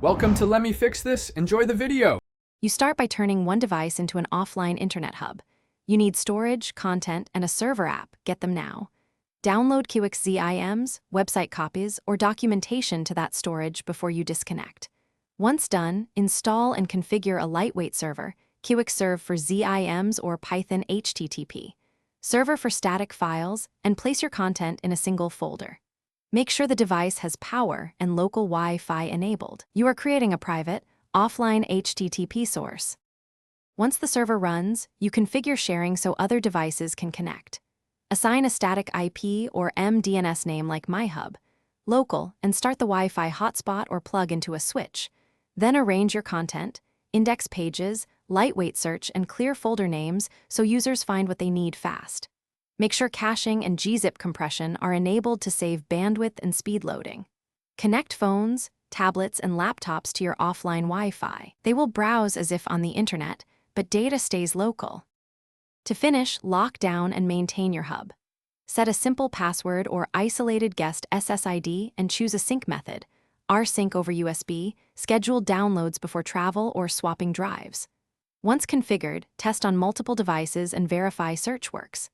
Welcome to Let Me Fix This. Enjoy the video. You start by turning one device into an offline internet hub. You need storage, content, and a server app. Get them now. Download hotspzymes, website copies, or documentation to that storage before you disconnect. Once done, install and configure a lightweight server, hotspzymes for ZIMs or Python HTTP, server for static files, and place your content in a single folder. Make sure the device has power and local Wi-Fi enabled. You are creating a private, offline HTTP source. Once the server runs, you configure sharing so other devices can connect. Assign a static IP or MDNS name like MyHub, local, and start the Wi-Fi hotspot or plug into a switch. Then arrange your content, index pages, lightweight search, and clear folder names so users find what they need fast. Make sure caching and gzip compression are enabled to save bandwidth and speed loading. Connect phones, tablets, and laptops to your offline Wi-Fi. They will browse as if on the internet, but data stays local. To finish, lock down and maintain your hub. Set a simple password or isolated guest SSID and choose a sync method, rsync over USB, schedule downloads before travel or swapping drives. Once configured, test on multiple devices and verify search works.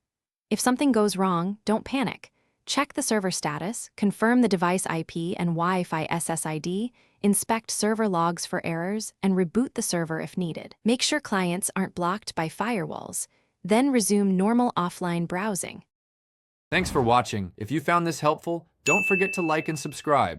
If something goes wrong, don't panic. Check the server status, confirm the device IP and Wi-Fi SSID, inspect server logs for errors, and reboot the server if needed. Make sure clients aren't blocked by firewalls. Then resume normal offline browsing. Thanks for watching. If you found this helpful, don't forget to like and subscribe.